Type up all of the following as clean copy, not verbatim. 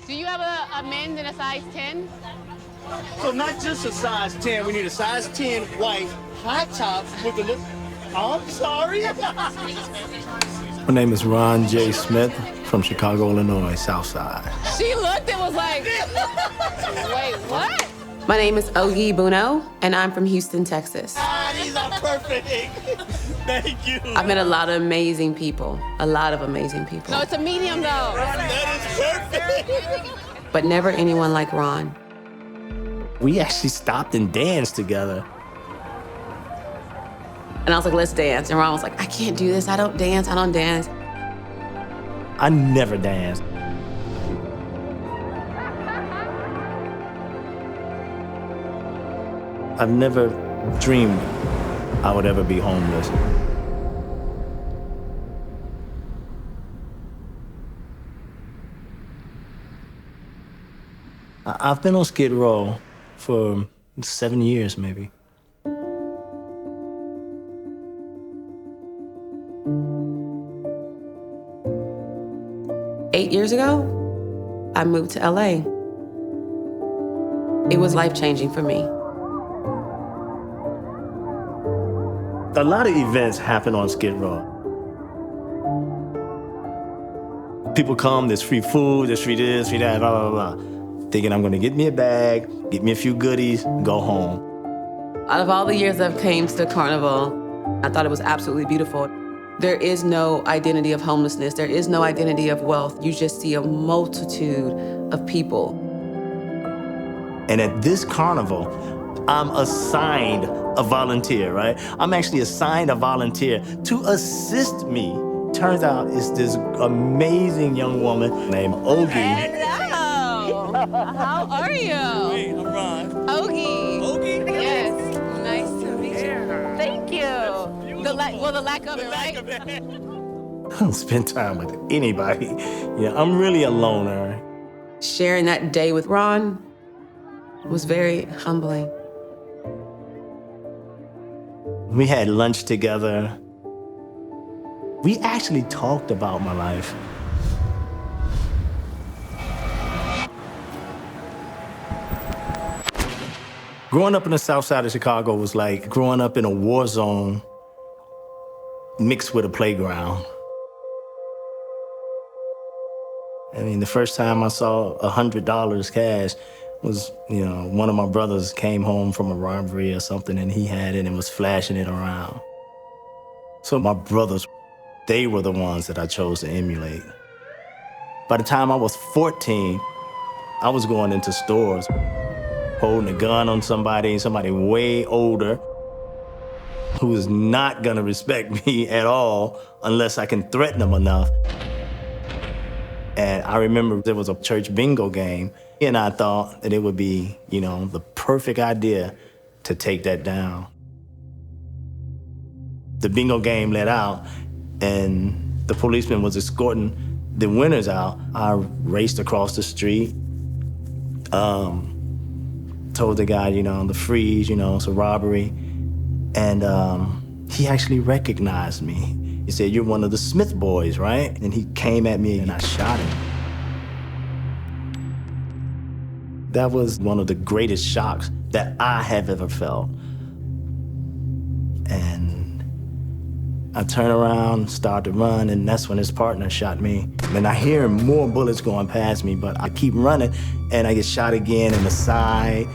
Do you have a men's in a size 10? So not just a size 10, we need a size 10 white high top with a little, I'm sorry. My name is Ron J. Smith from Chicago, Illinois, South Side. She looked and was like, wait, what? My name is Oge Buno, and I'm from Houston, Texas. These are perfect. Thank you. I've met a lot of amazing people, No, it's a medium though. That is perfect. but never anyone like Ron. We actually stopped and danced together. And I was like, let's dance. And Ron was like, I can't do this. I don't dance. I never danced. I've never dreamed I would ever be homeless. I've been on Skid Row for 7 years, maybe. Eight years ago, I moved to LA. It was life-changing for me. A lot of events happen on Skid Row. People come, there's free food, there's free this, free that, blah, blah, blah. Thinking I'm gonna get me a bag, get me a few goodies, go home. Out of all the years I've came to Carnival, I thought it was absolutely beautiful. There is no identity of homelessness. There is no identity of wealth. You just see a multitude of people. And at this carnival, I'm assigned a volunteer, right? I'm actually assigned a volunteer to assist me. Turns out it's this amazing young woman named Oge. Hello. How are you? Hey, I'm Ron. Oge. Oge? Yes. Nice to meet you. Thank you. The lack of it, right? I don't spend time with anybody. Yeah, I'm really a loner. Sharing that day with Ron was very humbling. We had lunch together. We actually talked about my life. Growing up in the south side of Chicago was like growing up in a war zone mixed with a playground. I mean, the first time I saw $100 cash was, one of my brothers came home from a robbery or something and he had it and was flashing it around. So my brothers, they were the ones that I chose to emulate. By the time I was 14, I was going into stores, holding a gun on somebody way older, who is not gonna respect me at all unless I can threaten them enough. And I remember there was a church bingo game, and I thought that it would be, the perfect idea to take that down. The bingo game let out, and the policeman was escorting the winners out. I raced across the street, told the guy, the freeze, it's a robbery. And he actually recognized me. He said, "You're one of the Smith boys, right?" And he came at me and I shot him. That was one of the greatest shocks that I have ever felt. And I turn around, start to run, and that's when his partner shot me. And I hear more bullets going past me, but I keep running and I get shot again in the side.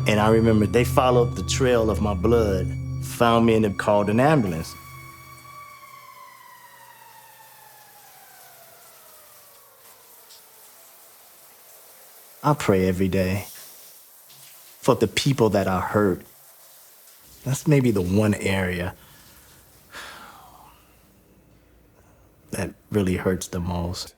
And I remember they followed the trail of my blood, found me, and they called an ambulance. I pray every day for the people that are hurt. That's maybe the one area that really hurts the most.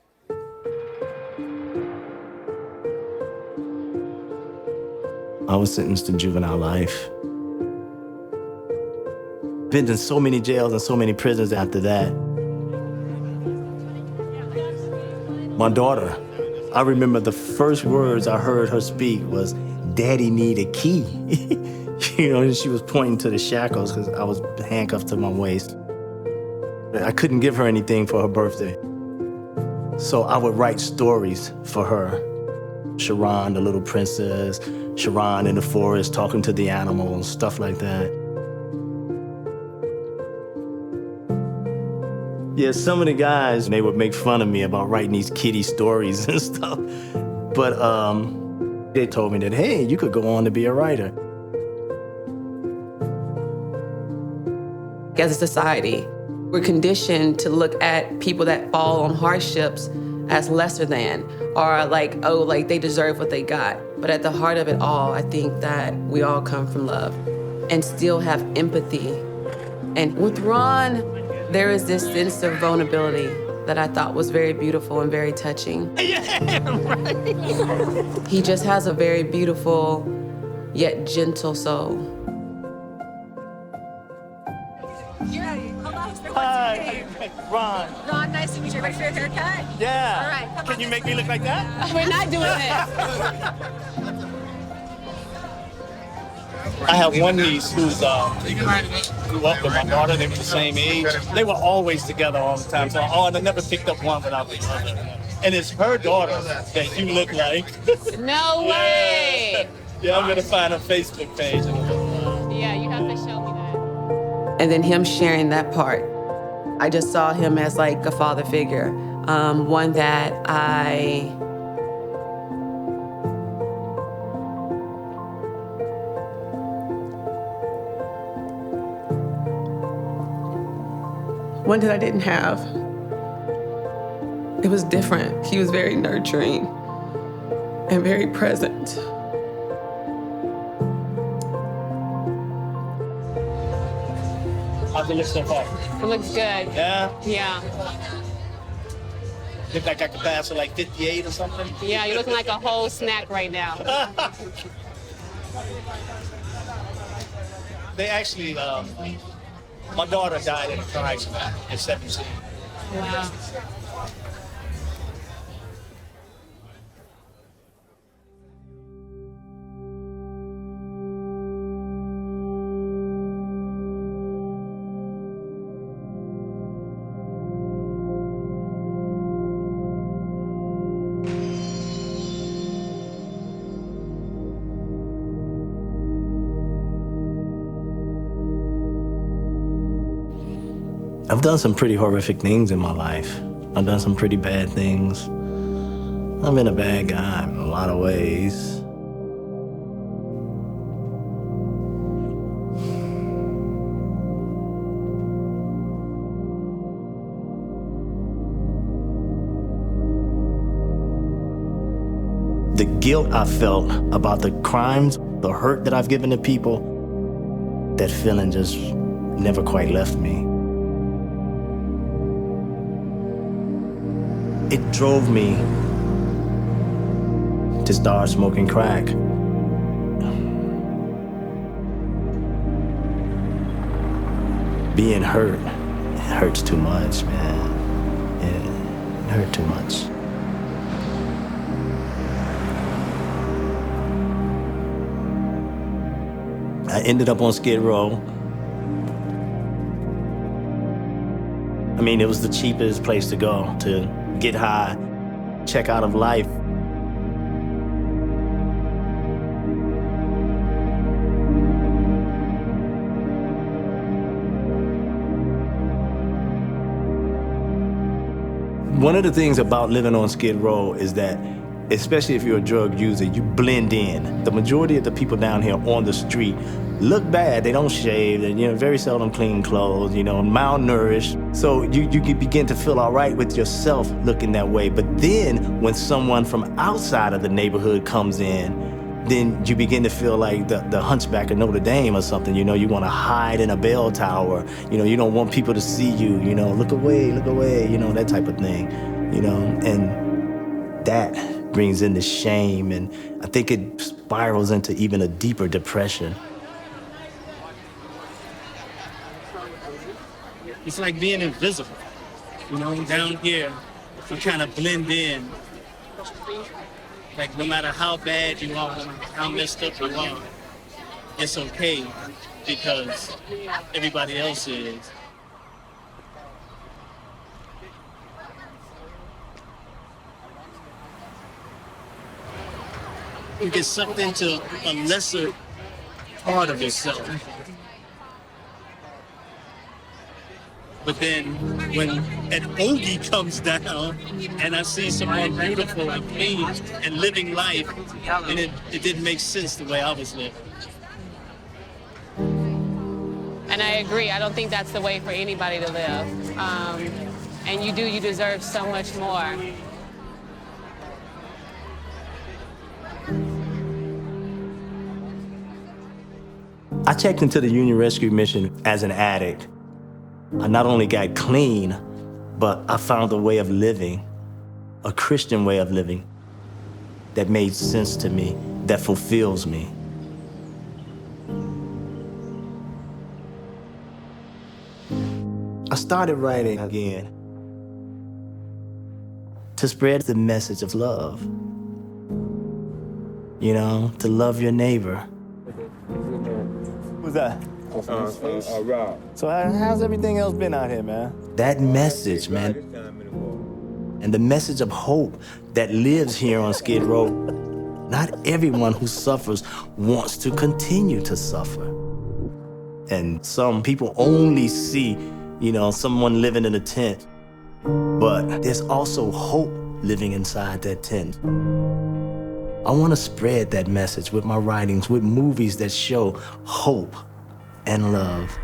I was sentenced to juvenile life. Been in so many jails and so many prisons after that. My daughter, I remember the first words I heard her speak was, "Daddy need a key." And she was pointing to the shackles because I was handcuffed to my waist. I couldn't give her anything for her birthday. So I would write stories for her. Sharon, the little princess, Sharon in the forest talking to the animals, stuff like that. Yeah, some of the guys, they would make fun of me about writing these kiddie stories and stuff. But they told me that, hey, you could go on to be a writer. As a society, we're conditioned to look at people that fall on hardships as lesser than, or like, oh, like they deserve what they got. But at the heart of it all, I think that we all come from love and still have empathy. And with Ron, there is this sense of vulnerability that I thought was very beautiful and very touching. Yeah, right. He just has a very beautiful yet gentle soul. Hi, Ron. Ron, nice to meet you. Ready for your haircut? Yeah. All right, come Can on you this make me way. look like that? We're not doing this. I have one niece who's grew up with my daughter. They were the same age. They were always together all the time. So I never picked up one without the other. And it's her daughter that you look like. No way. Yeah, I'm gonna find her Facebook page. Yeah, you have to show me that. And then him sharing that part. I just saw him as like a father figure, one that I didn't have. It was different. He was very nurturing and very present. How's it look so far? It looks good. Yeah? Yeah. Look like I could pass for like 58 or something? Yeah, you're looking like a whole snack right now. They actually, my daughter died in a car accident at 17. Wow. I've done some pretty horrific things in my life. I've done some pretty bad things. I've been a bad guy in a lot of ways. The guilt I felt about the crimes, the hurt that I've given to people, that feeling just never quite left me. It drove me to start smoking crack. Being hurt, it hurts too much, man. Yeah, it hurt too much. I ended up on Skid Row. I mean, it was the cheapest place to go to get high, check out of life. One of the things about living on Skid Row is that, especially if you're a drug user, you blend in. The majority of the people down here on the street look bad. They don't shave. They, very seldom clean clothes, malnourished. So you begin to feel all right with yourself looking that way. But then when someone from outside of the neighborhood comes in, then you begin to feel like the Hunchback of Notre Dame or something. You want to hide in a bell tower. You don't want people to see you. Look away, that type of thing. And that brings in the shame, and I think it spirals into even a deeper depression. It's like being invisible. Down here, you kind of blend in. Like no matter how bad you are, how messed up you are, it's okay because everybody else is. you get sucked into a lesser part of yourself. But then when At Oge comes down and I see someone beautiful and clean and living life, and it didn't make sense the way I was living. And I agree. I don't think that's the way for anybody to live. And you deserve so much more. I checked into the Union Rescue Mission as an addict. I not only got clean, but I found a way of living, a Christian way of living that made sense to me, that fulfills me. I started writing again to spread the message of love. You know, to love your neighbor. Who's that? Rob. So how's everything else been out here, man? That message, man, and the message of hope that lives here on Skid Row. Not everyone who suffers wants to continue to suffer. And some people only see, you know, someone living in a tent, but there's also hope living inside that tent. I want to spread that message with my writings, with movies that show hope and love.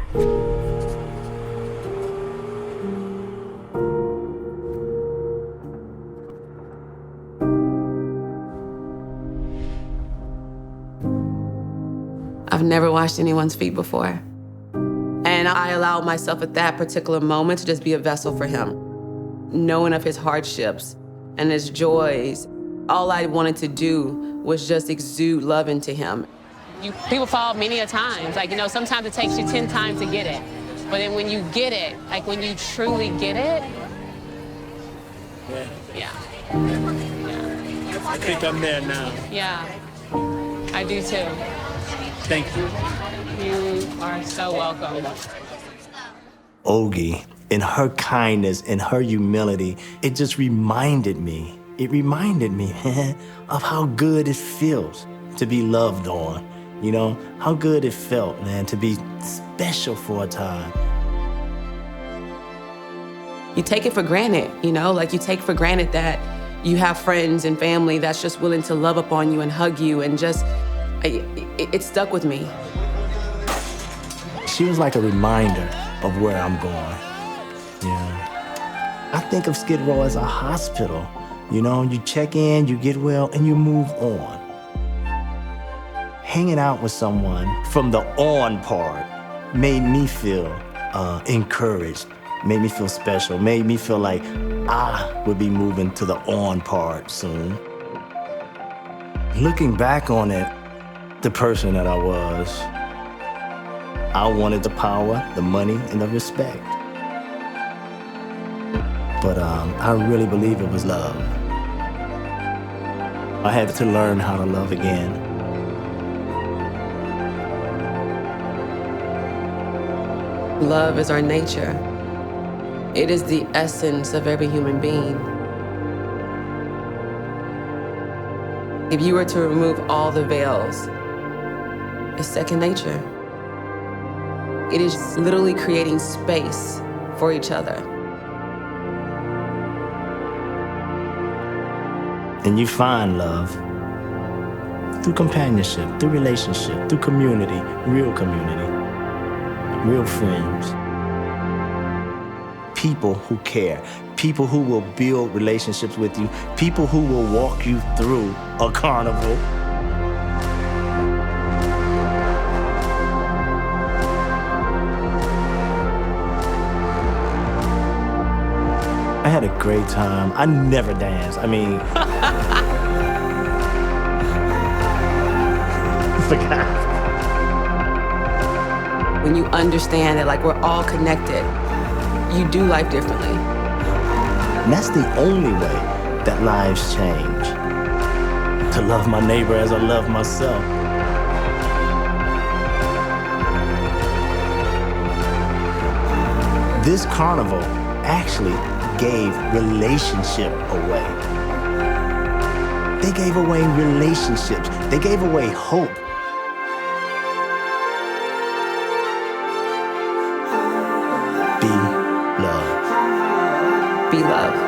I've never washed anyone's feet before. And I allowed myself at that particular moment to just be a vessel for him. Knowing of his hardships and his joys, all I wanted to do was just exude love into him. People fall many a times. Like, you know, sometimes it takes you 10 times to get it. But then when you get it, like when you truly get it, yeah. I think I'm there now. Yeah, I do too. Thank you. You are so welcome. Oge, in her kindness, in her humility, it just reminded me, man, of how good it feels to be loved on. You know, how good it felt, man, to be special for a time. You take it for granted, you know, like you take for granted that you have friends and family that's just willing to love upon you and hug you, and just, it stuck with me. She was like a reminder of where I'm going. Yeah. I think of Skid Row as a hospital. You know, you check in, you get well, and you move on. Hanging out with someone from the on part made me feel encouraged, made me feel special, made me feel like I would be moving to the on part soon. Looking back on it, the person that I was, I wanted the power, the money, and the respect. But I really believe it was love. I had to learn how to love again. Love is our nature. It is the essence of every human being. If you were to remove all the veils, it's second nature. It is literally creating space for each other. And you find love through companionship, through relationship, through community, real friends. People who care, people who will build relationships with you, people who will walk you through a carnival. I had a great time. I never danced. I mean, forgot. When you understand that, like, we're all connected, you do life differently. And that's the only way that lives change. To love my neighbor as I love myself. This carnival actually gave relationship away. they gave away relationships. They gave away hope. Be love. Be love.